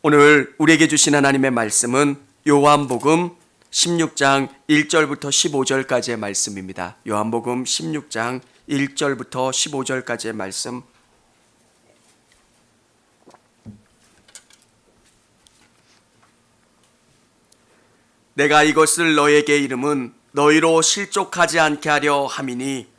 오늘 우리에게 주신 하나님의 말씀은 요한복음 16장 1절부터 15절까지의 말씀입니다. 요한복음 16장 1절부터 15절까지의 말씀. 내가 이것을 너에게 이름은 너희로 실족하지 않게 하려 함이니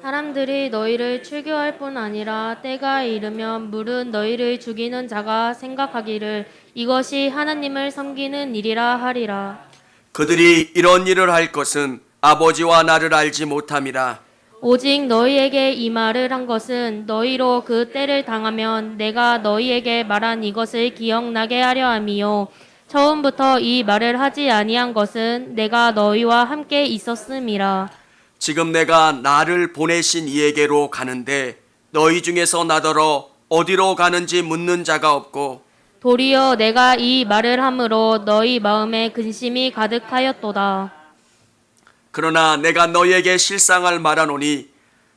사람들이 너희를 출교할 뿐 아니라 때가 이르면 물은 너희를 죽이는 자가 생각하기를 이것이 하나님을 섬기는 일이라 하리라. 그들이 이런 일을 할 것은 아버지와 나를 알지 못함이라. 오직 너희에게 이 말을 한 것은 너희로 그 때를 당하면 내가 너희에게 말한 이것을 기억나게 하려 함이요. 처음부터 이 말을 하지 아니한 것은 내가 너희와 함께 있었음이라. 지금 내가 나를 보내신 이에게로 가는데 너희 중에서 나더러 어디로 가는지 묻는 자가 없고 도리어 내가 이 말을 함으로 너희 마음에 근심이 가득하였도다. 그러나 내가 너희에게 실상을 말하노니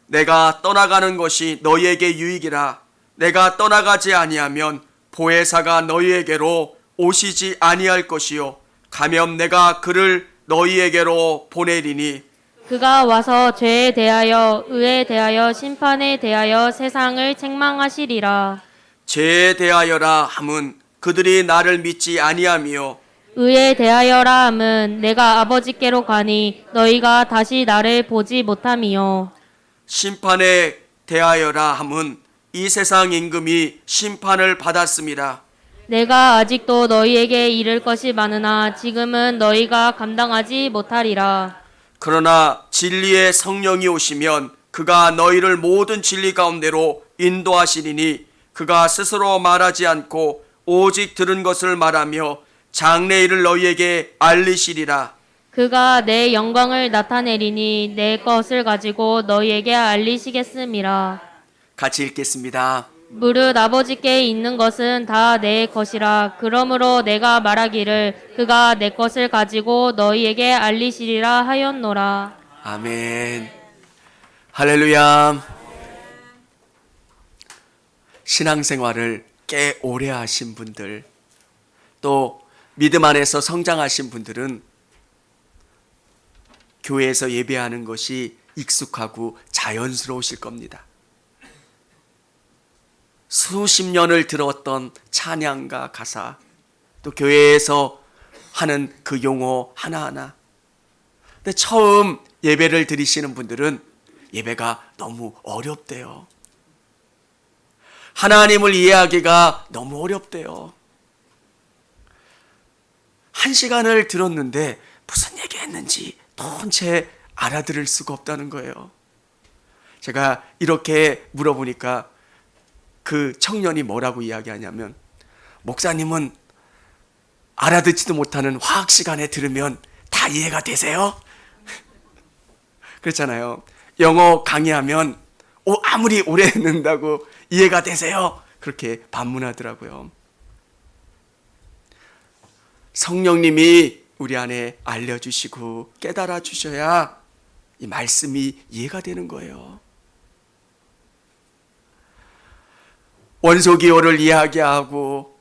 내가 떠나가는 것이 너희에게 유익이라. 내가 떠나가지 아니하면 보혜사가 너희에게로 오시지 아니할 것이요 가면 내가 그를 너희에게로 보내리니 그가 와서 죄에 대하여 의에 대하여 심판에 대하여 세상을 책망하시리라. 죄에 대하여라 함은 그들이 나를 믿지 아니하며 의에 대하여라 함은 내가 아버지께로 가니 너희가 다시 나를 보지 못함이요. 심판에 대하여라 함은 이 세상 임금이 심판을 받았습니다. 내가 아직도 너희에게 이를 것이 많으나 지금은 너희가 감당하지 못하리라. 그러나 진리의 성령이 오시면 그가 너희를 모든 진리 가운데로 인도하시리니 그가 스스로 말하지 않고 오직 들은 것을 말하며 장래일을 너희에게 알리시리라. 그가 내 영광을 나타내리니 내 것을 가지고 너희에게 알리시겠음이라. 같이 읽겠습니다. 무릇 아버지께 있는 것은 다 내 것이라. 그러므로 내가 말하기를 그가 내 것을 가지고 너희에게 알리시리라 하였노라. 아멘. 할렐루야. 신앙생활을 꽤 오래 하신 분들, 또 믿음 안에서 성장하신 분들은 교회에서 예배하는 것이 익숙하고 자연스러우실 겁니다. 수십 년을 들었던 찬양과 가사, 또 교회에서 하는 그 용어 하나하나. 근데 처음 예배를 드리시는 분들은 예배가 너무 어렵대요. 하나님을 이해하기가 너무 어렵대요. 한 시간을 들었는데 무슨 얘기했는지 도대체 알아들을 수가 없다는 거예요. 제가 이렇게 물어보니까 그 청년이 뭐라고 이야기하냐면, 목사님은 알아듣지도 못하는 화학 시간에 들으면 다 이해가 되세요? 그렇잖아요. 영어 강의하면 아무리 오래 듣는다고 이해가 되세요? 그렇게 반문하더라고요. 성령님이 우리 안에 알려주시고 깨달아 주셔야 이 말씀이 이해가 되는 거예요. 원소기호를 이야기하고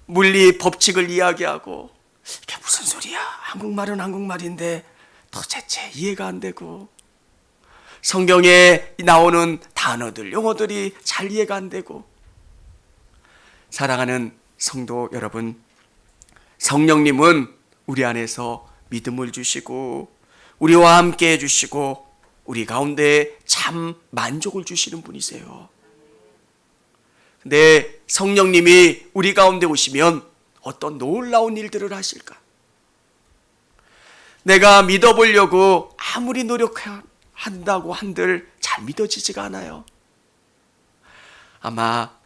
물리 법칙을 이야기하고 이게 무슨 소리야? 한국말은 한국말인데 도대체 이해가 안 되고, 성경에 나오는 단어들, 용어들이 잘 이해가 안 되고. 사랑하는 성도 여러분, 성령님은 우리 안에서 믿음을 주시고 우리와 함께 해주시고 우리 가운데 참 만족을 주시는 분이세요. 근데 성령님이 우리 가운데 오시면 어떤 놀라운 일들을 하실까? 내가 믿어보려고 아무리 노력한다고 한들 잘 믿어지지가 않아요. 아마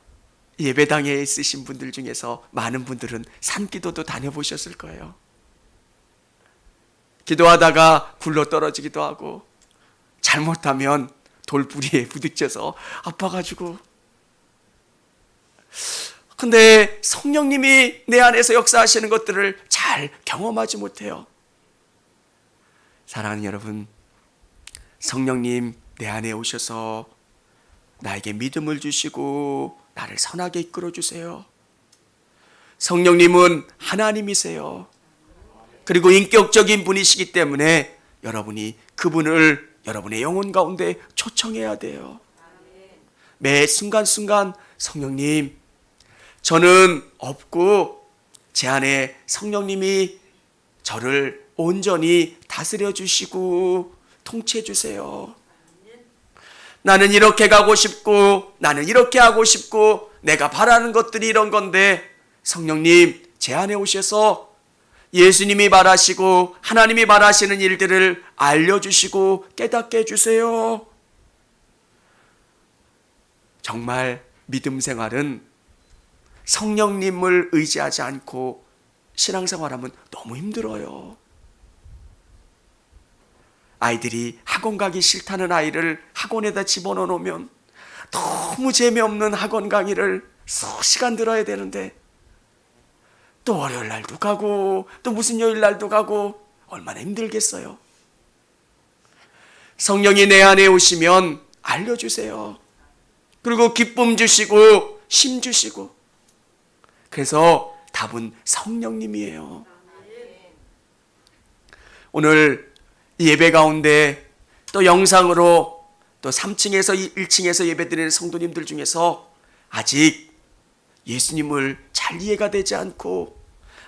예배당에 있으신 분들 중에서 많은 분들은 산기도도 다녀보셨을 거예요. 기도하다가 굴러 떨어지기도 하고, 잘못하면 돌부리에 부딪혀서 아파가지고. 근데 성령님이 내 안에서 역사하시는 것들을 잘 경험하지 못해요. 사랑하는 여러분, 성령님 내 안에 오셔서 나에게 믿음을 주시고 나를 선하게 이끌어 주세요. 성령님은 하나님이세요. 그리고 인격적인 분이시기 때문에 여러분이 그분을 여러분의 영혼 가운데 초청해야 돼요. 매 순간순간 성령님, 저는 없고 제 안에 성령님이 저를 온전히 다스려 주시고 통치해 주세요. 나는 이렇게 가고 싶고 나는 이렇게 하고 싶고 내가 바라는 것들이 이런 건데 성령님 제 안에 오셔서 예수님이 말하시고 하나님이 말하시는 일들을 알려주시고 깨닫게 해주세요. 정말 믿음 생활은 성령님을 의지하지 않고 신앙생활하면 너무 힘들어요. 아이들이 학원 가기 싫다는 아이를 학원에다 집어넣어 놓으면 너무 재미없는 학원 강의를 数시간 들어야 되는데 또 월요일 날도 가고 또 무슨 요일 날도 가고 얼마나 힘들겠어요. 성령이 내 안에 오시면 알려주세요. 그리고 기쁨 주시고 힘 주시고, 그래서 답은 성령님이에요. 오늘 예배 가운데 또 영상으로 또 3층에서 1층에서 예배드리는 성도님들 중에서 아직 예수님을 잘 이해가 되지 않고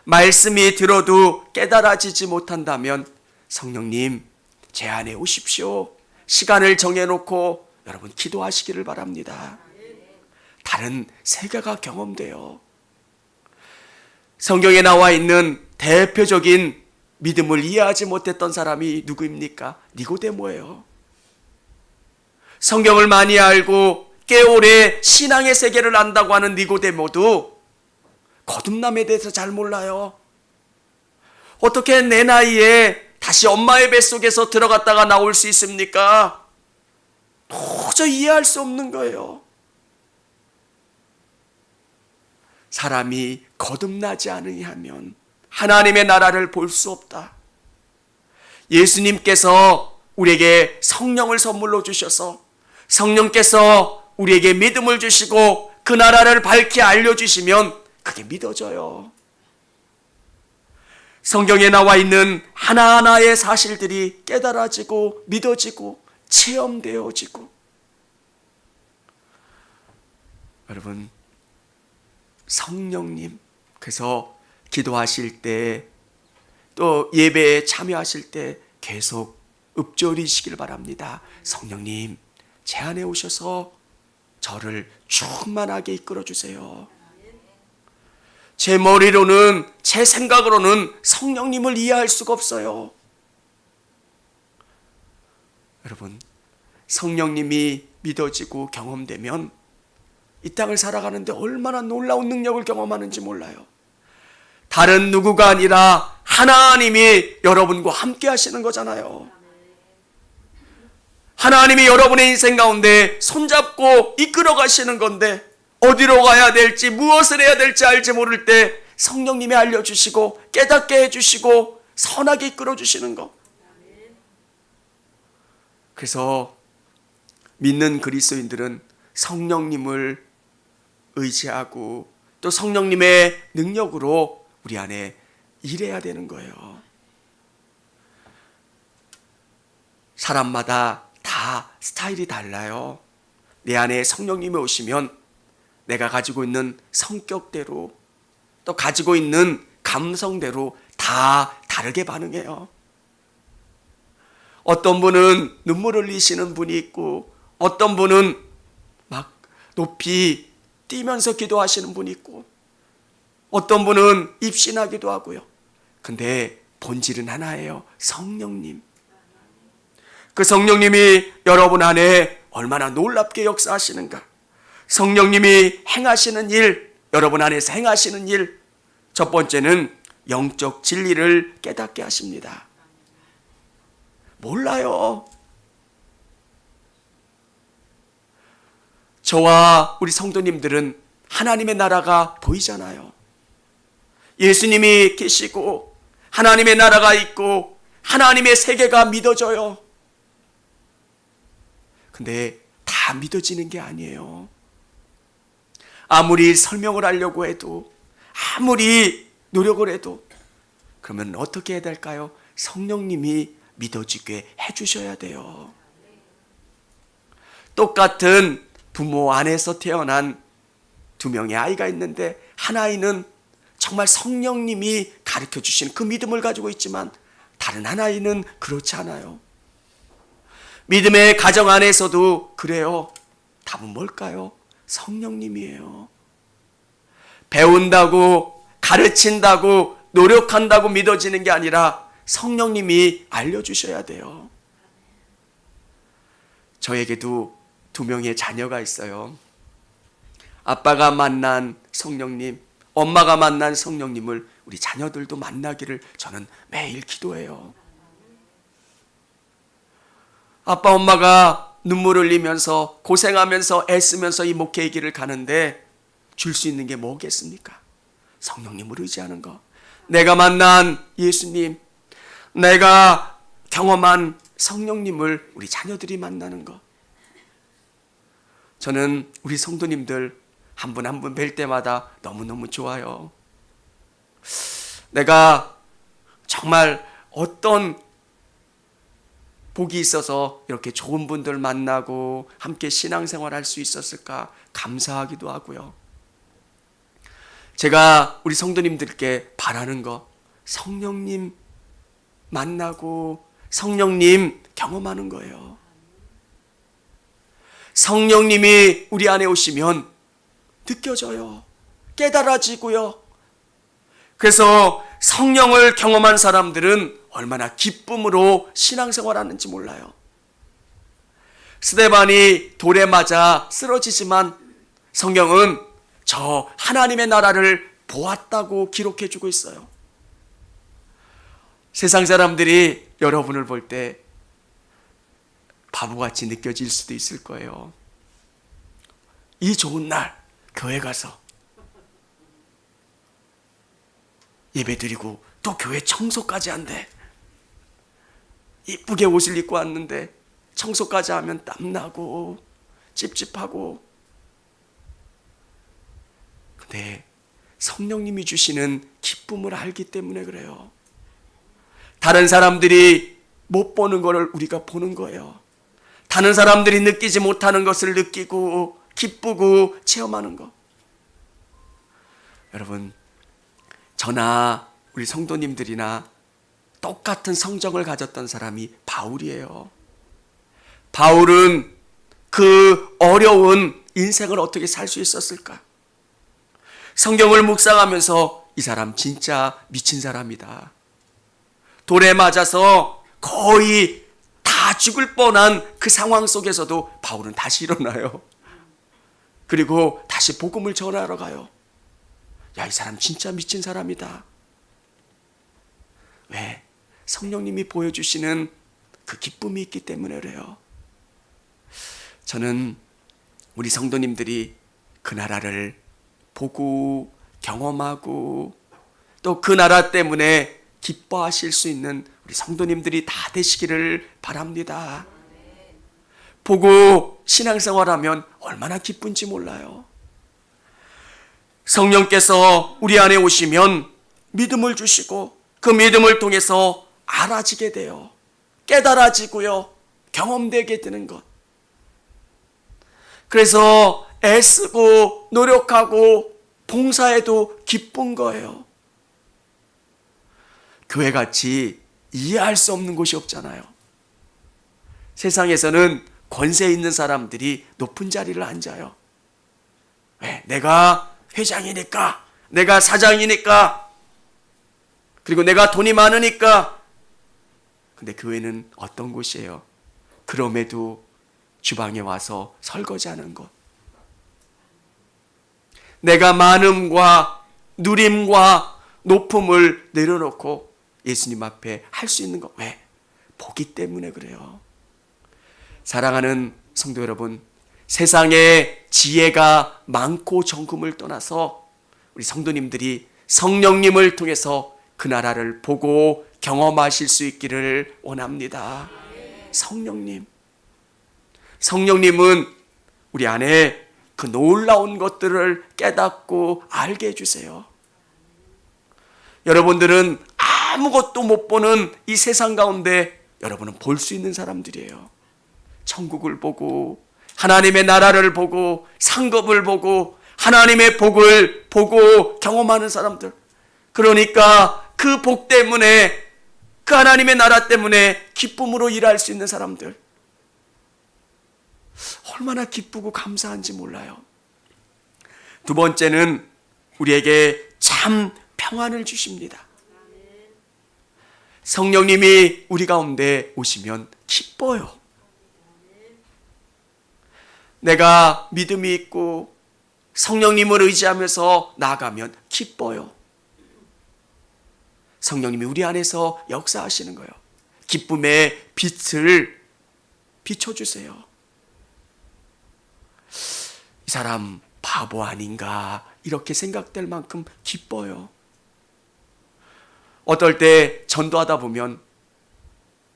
말씀이 들어도 깨달아지지 못한다면 성령님 제 안에 오십시오. 시간을 정해놓고 여러분 기도하시기를 바랍니다. 다른 세계가 경험돼요. 성경에 나와 있는 대표적인 믿음을 이해하지 못했던 사람이 누구입니까? 니고데모예요. 성경을 많이 알고 꽤 오래 신앙의 세계를 안다고 하는 니고데모도 거듭남에 대해서 잘 몰라요. 어떻게 내 나이에 다시 엄마의 뱃속에서 들어갔다가 나올 수 있습니까? 도저히 이해할 수 없는 거예요. 사람이 거듭나지 않으면 하나님의 나라를 볼 수 없다. 예수님께서 우리에게 성령을 선물로 주셔서 성령께서 우리에게 믿음을 주시고 그 나라를 밝히 알려주시면 그게 믿어져요. 성경에 나와 있는 하나하나의 사실들이 깨달아지고 믿어지고 체험되어지고, 여러분 성령님, 그래서 기도하실 때 또 예배에 참여하실 때 계속 읊조리시길 바랍니다. 성령님 제 안에 오셔서 저를 충만하게 이끌어 주세요. 제 머리로는 제 생각으로는 성령님을 이해할 수가 없어요. 여러분 성령님이 믿어지고 경험되면 이 땅을 살아가는데 얼마나 놀라운 능력을 경험하는지 몰라요. 다른 누구가 아니라 하나님이 여러분과 함께 하시는 거잖아요. 하나님이 여러분의 인생 가운데 손잡고 이끌어 가시는 건데 어디로 가야 될지 무엇을 해야 될지 알지 모를 때 성령님이 알려주시고 깨닫게 해주시고 선하게 이끌어 주시는 것. 그래서 믿는 그리스도인들은 성령님을 의지하고 또 성령님의 능력으로 우리 안에 일해야 되는 거예요. 사람마다 다 스타일이 달라요. 내 안에 성령님이 오시면 내가 가지고 있는 성격대로 또 가지고 있는 감성대로 다 다르게 반응해요. 어떤 분은 눈물 흘리시는 분이 있고 어떤 분은 막 높이 뛰면서 기도하시는 분이 있고 어떤 분은 입신하기도 하고요. 근데 본질은 하나예요. 성령님. 그 성령님이 여러분 안에 얼마나 놀랍게 역사하시는가. 성령님이 행하시는 일, 여러분 안에서 행하시는 일, 첫 번째는 영적 진리를 깨닫게 하십니다. 몰라요. 저와 우리 성도님들은 하나님의 나라가 보이잖아요. 예수님이 계시고 하나님의 나라가 있고 하나님의 세계가 믿어져요. 근데 다 믿어지는 게 아니에요. 아무리 설명을 하려고 해도, 아무리 노력을 해도 그러면 어떻게 해야 될까요? 성령님이 믿어지게 해주셔야 돼요. 똑같은 부모 안에서 태어난 두 명의 아이가 있는데 한 아이는 정말 성령님이 가르쳐 주신 그 믿음을 가지고 있지만 다른 한 아이는 그렇지 않아요. 믿음의 가정 안에서도 그래요. 답은 뭘까요? 성령님이에요. 배운다고 가르친다고 노력한다고 믿어지는 게 아니라 성령님이 알려주셔야 돼요. 저에게도 두 명의 자녀가 있어요. 아빠가 만난 성령님, 엄마가 만난 성령님을 우리 자녀들도 만나기를 저는 매일 기도해요. 아빠 엄마가 눈물 흘리면서 고생하면서 애쓰면서 이 목회의 길을 가는데 줄 수 있는 게 뭐겠습니까? 성령님을 의지하는 거. 내가 만난 예수님, 내가 경험한 성령님을 우리 자녀들이 만나는 거. 저는 우리 성도님들 한 분 한 분 뵐 때마다 너무너무 좋아요. 내가 정말 어떤 복이 있어서 이렇게 좋은 분들 만나고 함께 신앙생활 할 수 있었을까 감사하기도 하고요. 제가 우리 성도님들께 바라는 거, 성령님 만나고 성령님 경험하는 거예요. 성령님이 우리 안에 오시면 느껴져요. 깨달아지고요. 그래서 성령을 경험한 사람들은 얼마나 기쁨으로 신앙생활 하는지 몰라요. 스데반이 돌에 맞아 쓰러지지만 성경은 저 하나님의 나라를 보았다고 기록해 주고 있어요. 세상 사람들이 여러분을 볼 때 바보같이 느껴질 수도 있을 거예요. 이 좋은 날 교회 가서 예배드리고 또 교회 청소까지 한대. 이쁘게 옷을 입고 왔는데 청소까지 하면 땀나고 찝찝하고. 근데 성령님이 주시는 기쁨을 알기 때문에 그래요. 다른 사람들이 못 보는 것을 우리가 보는 거예요. 다른 사람들이 느끼지 못하는 것을 느끼고 기쁘고 체험하는 것. 여러분, 저나 우리 성도님들이나 똑같은 성정을 가졌던 사람이 바울이에요. 바울은 그 어려운 인생을 어떻게 살 수 있었을까? 성경을 묵상하면서 이 사람 진짜 미친 사람이다. 돌에 맞아서 거의 다 죽을 뻔한 그 상황 속에서도 바울은 다시 일어나요. 그리고 다시 복음을 전하러 가요. 야, 이 사람 진짜 미친 사람이다. 왜? 성령님이 보여주시는 그 기쁨이 있기 때문에 그래요. 저는 우리 성도님들이 그 나라를 보고 경험하고 또 그 나라 때문에 기뻐하실 수 있는 우리 성도님들이 다 되시기를 바랍니다. 보고 신앙생활하면 얼마나 기쁜지 몰라요. 성령께서 우리 안에 오시면 믿음을 주시고 그 믿음을 통해서 알아지게 돼요. 깨달아지고요. 경험되게 되는 것. 그래서 애쓰고 노력하고 봉사해도 기쁜 거예요. 교회같이 이해할 수 없는 곳이 없잖아요. 세상에서는 권세 있는 사람들이 높은 자리를 앉아요. 왜? 내가 회장이니까, 내가 사장이니까, 그리고 내가 돈이 많으니까. 근데 교회는 어떤 곳이에요? 그럼에도 주방에 와서 설거지하는 것. 내가 많음과 누림과 높음을 내려놓고 예수님 앞에 할 수 있는 것. 왜? 보기 때문에 그래요. 사랑하는 성도 여러분, 세상에 지혜가 많고 정금을 떠나서 우리 성도님들이 성령님을 통해서 그 나라를 보고 경험하실 수 있기를 원합니다. 성령님은 우리 안에 그 놀라운 것들을 깨닫고 알게 해주세요. 여러분들은 아무것도 못 보는 이 세상 가운데 여러분은 볼 수 있는 사람들이에요. 천국을 보고 하나님의 나라를 보고 상급을 보고 하나님의 복을 보고 경험하는 사람들. 그러니까 그 복 때문에, 그 하나님의 나라 때문에 기쁨으로 일할 수 있는 사람들. 얼마나 기쁘고 감사한지 몰라요. 두 번째는 우리에게 참 평안을 주십니다. 성령님이 우리 가운데 오시면 기뻐요. 내가 믿음이 있고 성령님을 의지하면서 나아가면 기뻐요. 성령님이 우리 안에서 역사하시는 거예요. 기쁨의 빛을 비춰주세요. 이 사람 바보 아닌가 이렇게 생각될 만큼 기뻐요. 어떨 때 전도하다 보면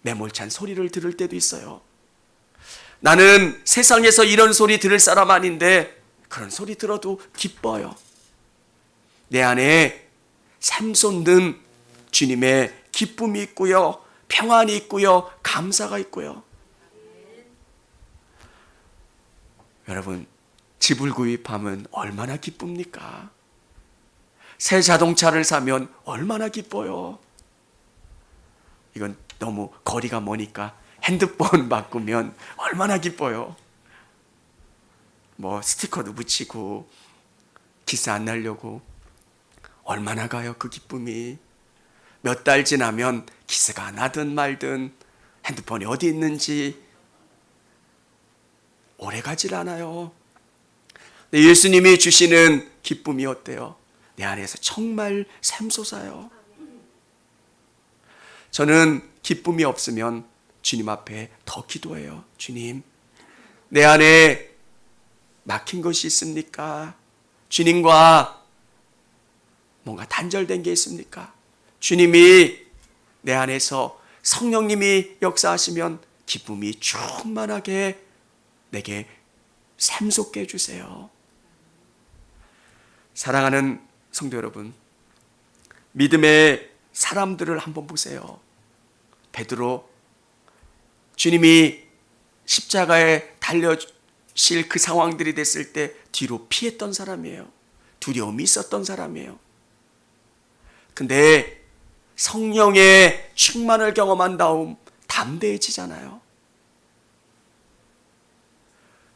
매몰찬 소리를 들을 때도 있어요. 나는 세상에서 이런 소리 들을 사람 아닌데 그런 소리 들어도 기뻐요. 내 안에 샘솟는 주님의 기쁨이 있고요, 평안이 있고요, 감사가 있고요. 여러분, 집을 구입하면 얼마나 기쁩니까? 새 자동차를 사면 얼마나 기뻐요. 이건 너무 거리가 머니까 핸드폰 바꾸면 얼마나 기뻐요. 뭐 스티커도 붙이고 기스 안 나려고 얼마나 가요, 그 기쁨이. 몇 달 지나면 기스가 나든 말든 핸드폰이 어디 있는지 오래 가질 않아요. 예수님이 주시는 기쁨이 어때요? 내 안에서 정말 샘솟아요. 저는 기쁨이 없으면 주님 앞에 더 기도해요. 주님, 내 안에 막힌 것이 있습니까? 주님과 뭔가 단절된 게 있습니까? 주님이 내 안에서 성령님이 역사하시면 기쁨이 충만하게 내게 샘솟게 해주세요. 사랑하는 성도 여러분, 믿음의 사람들을 한번 보세요. 베드로, 주님이 십자가에 달려실 그 상황들이 됐을 때 뒤로 피했던 사람이에요. 두려움이 있었던 사람이에요. 근데 성령의 충만을 경험한 다음 담대해지잖아요.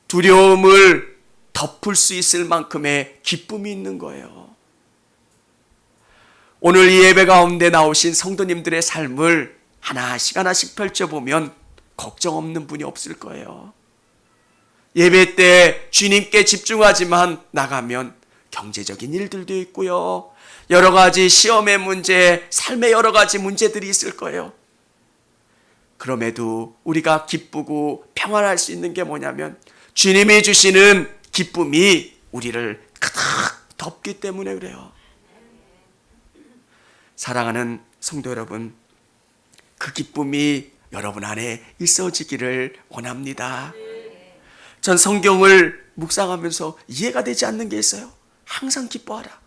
두려움을 덮을 수 있을 만큼의 기쁨이 있는 거예요. 오늘 이 예배 가운데 나오신 성도님들의 삶을 하나씩 펼쳐보면 걱정 없는 분이 없을 거예요. 예배 때 주님께 집중하지만 나가면 경제적인 일들도 있고요. 여러 가지 시험의 문제, 삶의 여러 가지 문제들이 있을 거예요. 그럼에도 우리가 기쁘고 평안할 수 있는 게 뭐냐면 주님이 주시는 기쁨이 우리를 가득 덮기 때문에 그래요. 사랑하는 성도 여러분, 그 기쁨이 여러분 안에 있어지기를 원합니다. 전 성경을 묵상하면서 이해가 되지 않는 게 있어요. 항상 기뻐하라.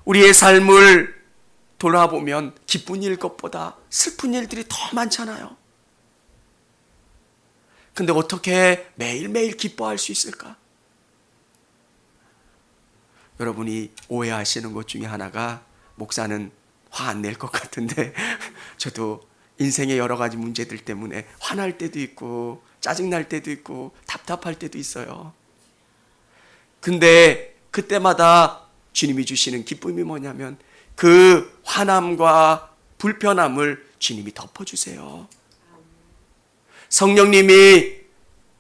우리의 삶을 돌아보면 기쁜 일 것보다 슬픈 일들이 더 많잖아요. 근데 어떻게 매일매일 기뻐할 수 있을까? 여러분이 오해하시는 것 중에 하나가 목사는 화 안 낼 것 같은데 저도 인생의 여러 가지 문제들 때문에 화날 때도 있고 짜증날 때도 있고 답답할 때도 있어요. 근데 그때마다 주님이 주시는 기쁨이 뭐냐면 그 화남과 불편함을 주님이 덮어주세요. 성령님이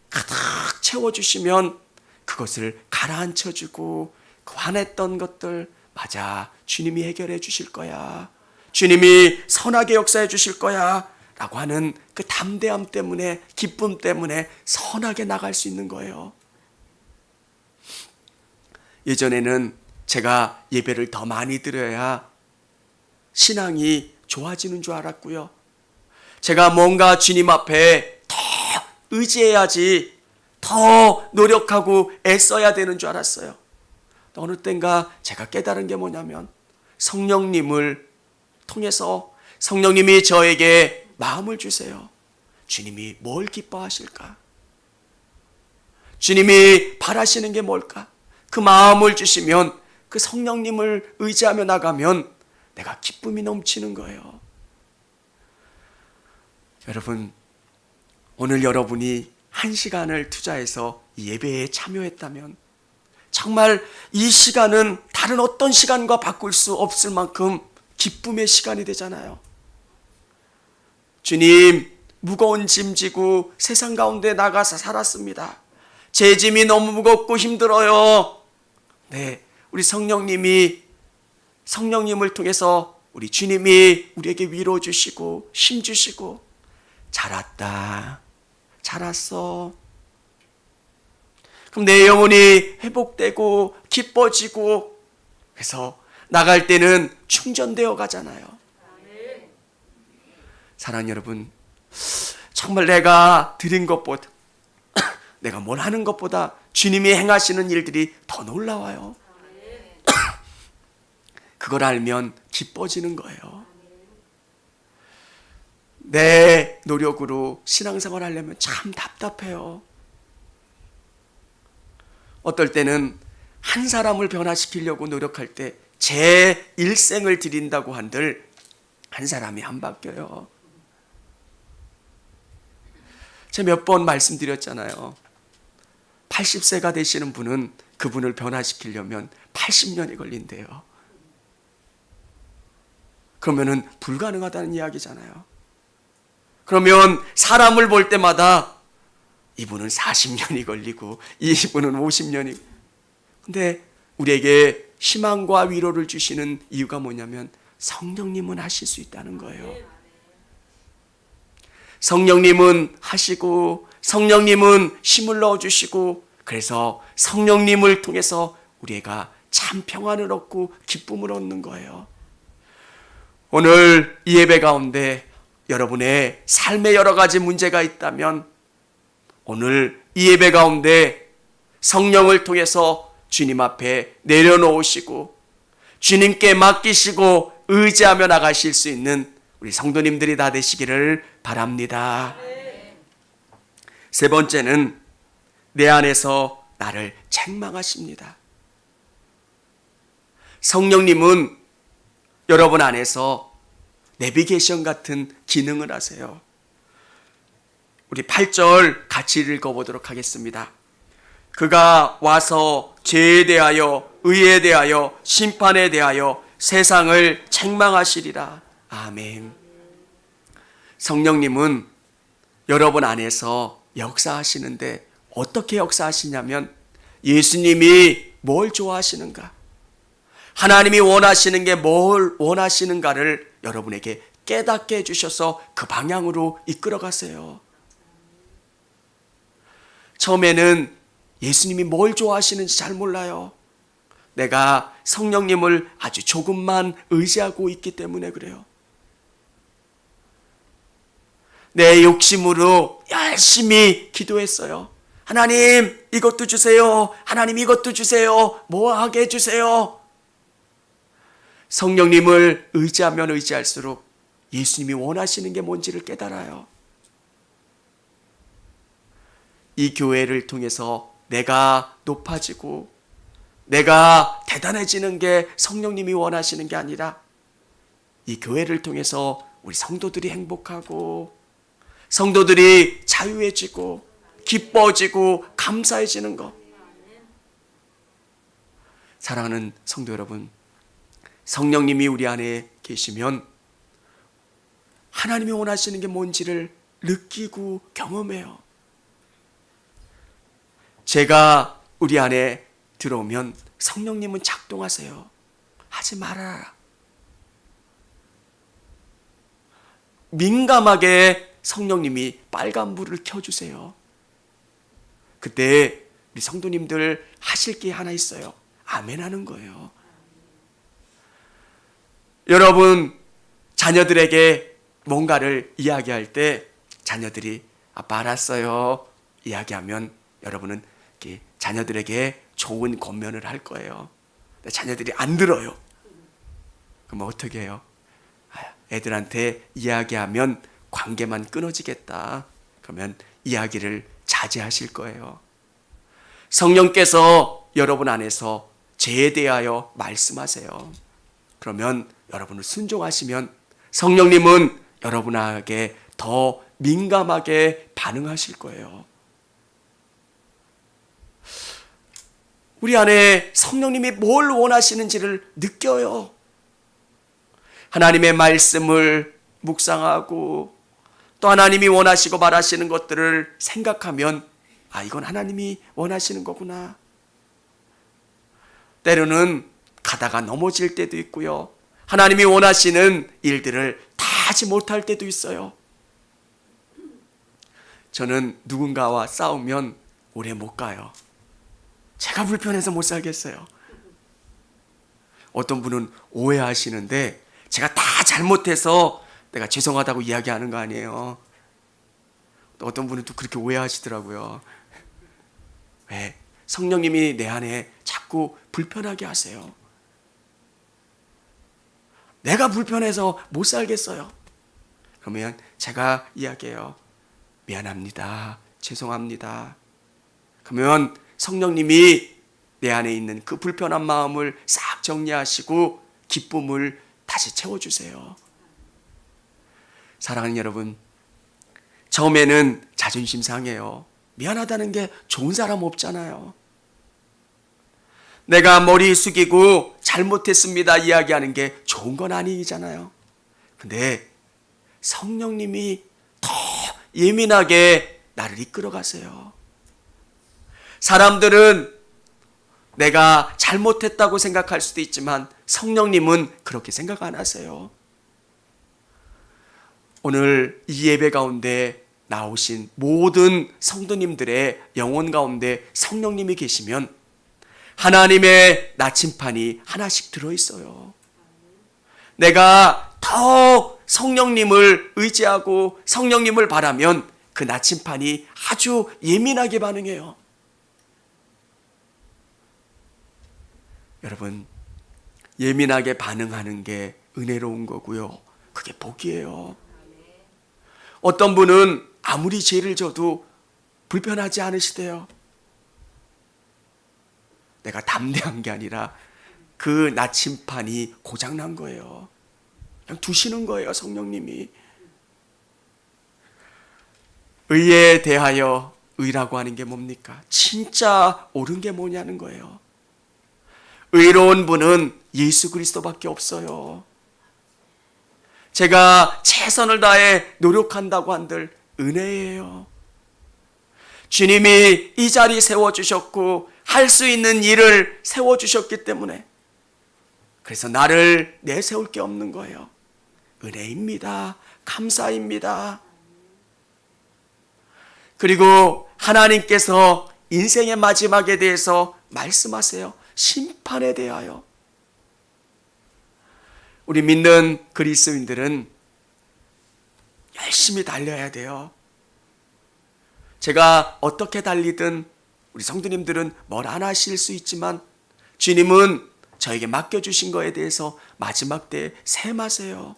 가득 채워주시면 그것을 가라앉혀주고 그 화냈던 것들 맞아, 주님이 해결해 주실 거야, 주님이 선하게 역사해 주실 거야 라고 하는 그 담대함 때문에, 기쁨 때문에 선하게 나갈 수 있는 거예요. 예전에는 제가 예배를 더 많이 드려야 신앙이 좋아지는 줄 알았고요. 제가 뭔가 주님 앞에 더 의지해야지, 더 노력하고 애써야 되는 줄 알았어요. 어느 땐가 제가 깨달은 게 뭐냐면 성령님을 통해서 성령님이 저에게 마음을 주세요. 주님이 뭘 기뻐하실까? 주님이 바라시는 게 뭘까? 그 마음을 주시면 그 성령님을 의지하며 나가면 내가 기쁨이 넘치는 거예요. 여러분, 오늘 여러분이 한 시간을 투자해서 이 예배에 참여했다면 정말 이 시간은 다른 어떤 시간과 바꿀 수 없을 만큼 기쁨의 시간이 되잖아요. 주님, 무거운 짐 지고 세상 가운데 나가서 살았습니다. 제 짐이 너무 무겁고 힘들어요. 네, 우리 성령님을 통해서 우리 주님이 우리에게 위로 주시고 힘 주시고 잘 왔어. 그럼 내 영혼이 회복되고 기뻐지고 그래서 나갈 때는 충전되어 가잖아요. 사랑하는 여러분, 정말 내가 드린 것보다 내가 뭘 하는 것보다 주님이 행하시는 일들이 더 놀라워요. 그걸 알면 기뻐지는 거예요. 내 노력으로 신앙생활 하려면 참 답답해요. 어떨 때는 한 사람을 변화시키려고 노력할 때 제 일생을 드린다고 한들 한 사람이 안 바뀌어요. 제가 몇 번 말씀드렸잖아요. 80세가 되시는 분은 그분을 변화시키려면 80년이 걸린대요. 그러면은 불가능하다는 이야기잖아요. 그러면 사람을 볼 때마다 이분은 40년이 걸리고 이분은 50년이. 근데 우리에게 희망과 위로를 주시는 이유가 뭐냐면 성령님은 하실 수 있다는 거예요. 성령님은 하시고 성령님은 힘을 넣어주시고 그래서 성령님을 통해서 우리가 참 평안을 얻고 기쁨을 얻는 거예요. 오늘 이 예배 가운데 여러분의 삶에 여러 가지 문제가 있다면 오늘 이 예배 가운데 성령을 통해서 주님 앞에 내려놓으시고 주님께 맡기시고 의지하며 나가실 수 있는 우리 성도님들이 다 되시기를 바랍니다. 세 번째는 내 안에서 나를 책망하십니다. 성령님은 여러분 안에서 내비게이션 같은 기능을 하세요. 우리 8절 같이 읽어보도록 하겠습니다. 그가 와서 죄에 대하여 의에 대하여 심판에 대하여 세상을 책망하시리라. 아멘. 성령님은 여러분 안에서 역사하시는데 어떻게 역사하시냐면 예수님이 뭘 좋아하시는가, 하나님이 원하시는 게 뭘 원하시는가를 여러분에게 깨닫게 해주셔서 그 방향으로 이끌어 가세요. 처음에는 예수님이 뭘 좋아하시는지 잘 몰라요. 내가 성령님을 아주 조금만 의지하고 있기 때문에 그래요. 내 욕심으로 열심히 기도했어요. 하나님 이것도 주세요. 하나님 이것도 주세요. 뭐 하게 해주세요. 성령님을 의지하면 의지할수록 예수님이 원하시는 게 뭔지를 깨달아요. 이 교회를 통해서 내가 높아지고 내가 대단해지는 게 성령님이 원하시는 게 아니라 이 교회를 통해서 우리 성도들이 행복하고 성도들이 자유해지고 기뻐지고 감사해지는 것. 사랑하는 성도 여러분, 성령님이 우리 안에 계시면 하나님이 원하시는 게 뭔지를 느끼고 경험해요. 제가 우리 안에 들어오면 성령님은 작동하세요. 하지 말아라. 민감하게 성령님이 빨간불을 켜주세요. 그때 우리 성도님들 하실 게 하나 있어요. 아멘 하는 거예요. 여러분 자녀들에게 뭔가를 이야기할 때 자녀들이 아빠 알았어요 이야기하면 여러분은 자녀들에게 좋은 권면을 할 거예요. 자녀들이 안 들어요. 그럼 어떻게 해요? 애들한테 이야기하면 관계만 끊어지겠다. 그러면 이야기를 자제하실 거예요. 성령께서 여러분 안에서 죄에 대하여 말씀하세요. 그러면 여러분을 순종하시면 성령님은 여러분에게 더 민감하게 반응하실 거예요. 우리 안에 성령님이 뭘 원하시는지를 느껴요. 하나님의 말씀을 묵상하고 또 하나님이 원하시고 바라시는 것들을 생각하면 이건 하나님이 원하시는 거구나. 때로는 가다가 넘어질 때도 있고요. 하나님이 원하시는 일들을 다 하지 못할 때도 있어요. 저는 누군가와 싸우면 오래 못 가요. 제가 불편해서 못 살겠어요. 어떤 분은 오해하시는데 제가 다 잘못해서 내가 죄송하다고 이야기하는 거 아니에요. 또 어떤 분은 또 그렇게 오해하시더라고요. 왜? 성령님이 내 안에 자꾸 불편하게 하세요. 내가 불편해서 못 살겠어요. 그러면 제가 이야기해요. 미안합니다. 죄송합니다. 그러면 성령님이 내 안에 있는 그 불편한 마음을 싹 정리하시고 기쁨을 다시 채워주세요. 사랑하는 여러분, 처음에는 자존심 상해요. 미안하다는 게 좋은 사람 없잖아요. 내가 머리 숙이고 잘못했습니다 이야기하는 게 좋은 건 아니잖아요. 근데 성령님이 더 예민하게 나를 이끌어 가세요. 사람들은 내가 잘못했다고 생각할 수도 있지만 성령님은 그렇게 생각 안 하세요. 오늘 이 예배 가운데 나오신 모든 성도님들의 영혼 가운데 성령님이 계시면 하나님의 나침판이 하나씩 들어있어요. 내가 더 성령님을 의지하고 성령님을 바라면 그 나침판이 아주 예민하게 반응해요. 여러분, 예민하게 반응하는 게 은혜로운 거고요. 그게 복이에요. 어떤 분은 아무리 죄를 져도 불편하지 않으시대요. 내가 담대한 게 아니라 그 나침판이 고장난 거예요. 그냥 두시는 거예요, 성령님이. 의에 대하여 의라고 하는 게 뭡니까? 진짜 옳은 게 뭐냐는 거예요. 의로운 분은 예수 그리스도밖에 없어요. 제가 최선을 다해 노력한다고 한들 은혜예요. 주님이 이 자리 세워주셨고 할 수 있는 일을 세워주셨기 때문에 그래서 나를 내세울 게 없는 거예요. 은혜입니다. 감사입니다. 그리고 하나님께서 인생의 마지막에 대해서 말씀하세요. 심판에 대하여. 우리 믿는 그리스도인들은 열심히 달려야 돼요. 제가 어떻게 달리든 우리 성도님들은 뭘 안 하실 수 있지만 주님은 저에게 맡겨주신 거에 대해서 마지막 때에 셈하세요.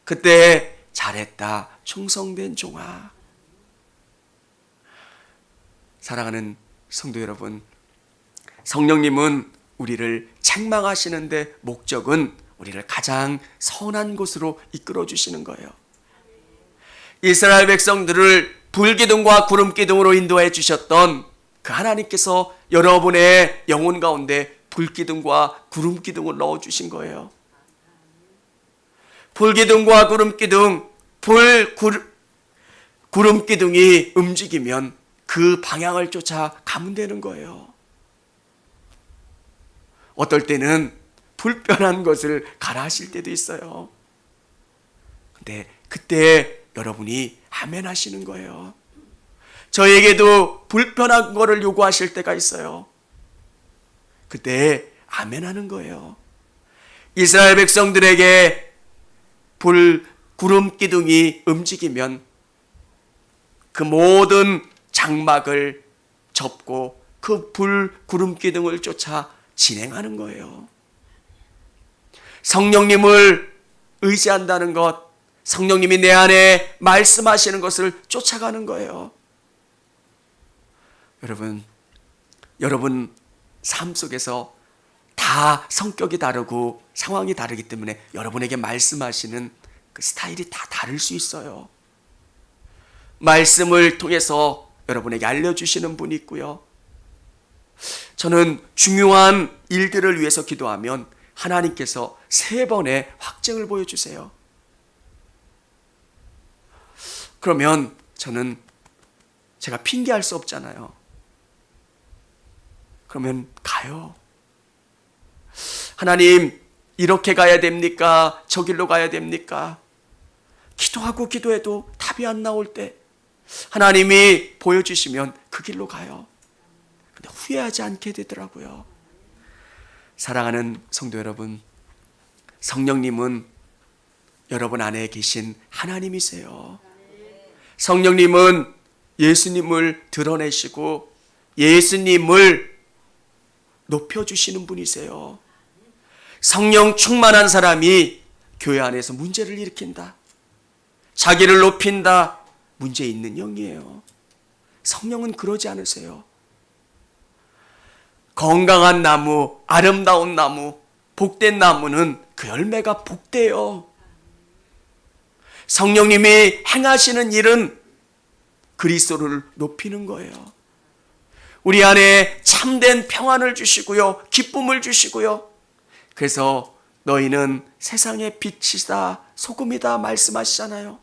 그때 잘했다 충성된 종아. 사랑하는 성도 여러분, 성령님은 우리를 책망하시는데 목적은 우리를 가장 선한 곳으로 이끌어 주시는 거예요. 이스라엘 백성들을 불기둥과 구름기둥으로 인도해 주셨던 그 하나님께서 여러분의 영혼 가운데 불기둥과 구름기둥을 넣어 주신 거예요. 불기둥과 구름기둥, 구름기둥이 움직이면 그 방향을 쫓아 가면 되는 거예요. 어떨 때는 불편한 것을 가라 하실 때도 있어요. 근데 그때 여러분이 아멘 하시는 거예요. 저에게도 불편한 거를 요구하실 때가 있어요. 그때 아멘 하는 거예요. 이스라엘 백성들에게 구름 기둥이 움직이면 그 모든 장막을 접고 그 구름 기둥을 쫓아 진행하는 거예요. 성령님을 의지한다는 것, 성령님이 내 안에 말씀하시는 것을 쫓아가는 거예요. 여러분 삶 속에서 다 성격이 다르고 상황이 다르기 때문에 여러분에게 말씀하시는 그 스타일이 다 다를 수 있어요. 말씀을 통해서 여러분에게 알려주시는 분이 있고요. 저는 중요한 일들을 위해서 기도하면 하나님께서 3번의 확증을 보여주세요. 그러면 저는 제가 핑계할 수 없잖아요. 그러면 가요. 하나님, 이렇게 가야 됩니까? 저 길로 가야 됩니까? 기도하고 기도해도 답이 안 나올 때 하나님이 보여주시면 그 길로 가요. 근데 후회하지 않게 되더라고요. 사랑하는 성도 여러분, 성령님은 여러분 안에 계신 하나님이세요. 성령님은 예수님을 드러내시고 예수님을 높여주시는 분이세요. 성령 충만한 사람이 교회 안에서 문제를 일으킨다, 자기를 높인다, 문제 있는 영이에요. 성령은 그러지 않으세요. 건강한 나무, 아름다운 나무, 복된 나무는 그 열매가 복돼요. 성령님이 행하시는 일은 그리스도를 높이는 거예요. 우리 안에 참된 평안을 주시고요, 기쁨을 주시고요. 그래서 너희는 세상의 빛이다, 소금이다 말씀하시잖아요.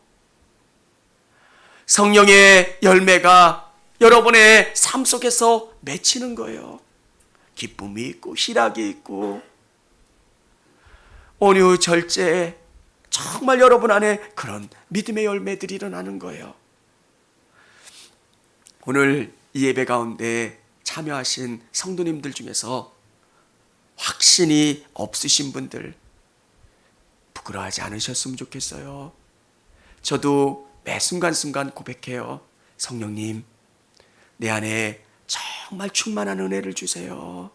성령의 열매가 여러분의 삶 속에서 맺히는 거예요. 기쁨이 있고 희락이 있고 온유 절제, 정말 여러분 안에 그런 믿음의 열매들이 일어나는 거예요. 오늘 이 예배 가운데 참여하신 성도님들 중에서 확신이 없으신 분들 부끄러워하지 않으셨으면 좋겠어요. 저도 매 순간순간 고백해요. 성령님, 내 안에 정말 충만한 은혜를 주세요.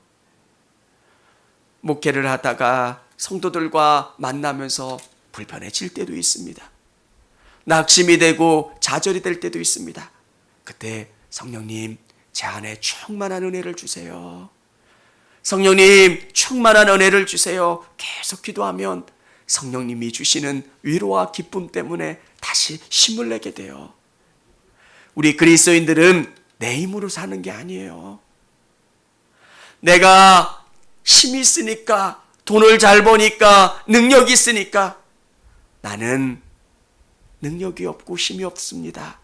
목회를 하다가 성도들과 만나면서 불편해질 때도 있습니다. 낙심이 되고 좌절이 될 때도 있습니다. 그때 성령님, 제 안에 충만한 은혜를 주세요. 성령님, 충만한 은혜를 주세요. 계속 기도하면 성령님이 주시는 위로와 기쁨 때문에 다시 힘을 내게 돼요. 우리 그리스도인들은 내 힘으로 사는 게 아니에요. 내가 힘이 있으니까, 돈을 잘 버니까, 능력이 있으니까. 나는 능력이 없고 힘이 없습니다.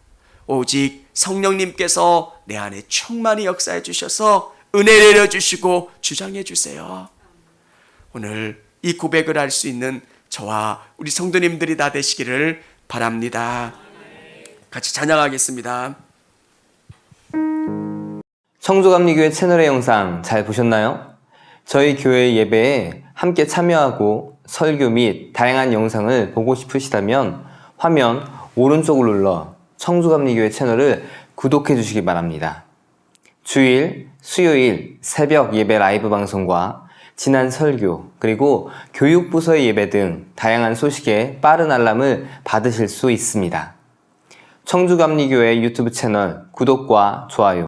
오직 성령님께서 내 안에 충만히 역사해 주셔서 은혜 내려주시고 주장해 주세요. 오늘 이 고백을 할 수 있는 저와 우리 성도님들이 다 되시기를 바랍니다. 같이 찬양하겠습니다. 청주감리교회 채널의 영상 잘 보셨나요? 저희 교회 예배에 함께 참여하고 설교 및 다양한 영상을 보고 싶으시다면 화면 오른쪽을 눌러 청주감리교회 채널을 구독해 주시기 바랍니다. 주일, 수요일 새벽 예배 라이브 방송과 지난 설교, 그리고 교육부서의 예배 등 다양한 소식에 빠른 알람을 받으실 수 있습니다. 청주감리교회 유튜브 채널 구독과 좋아요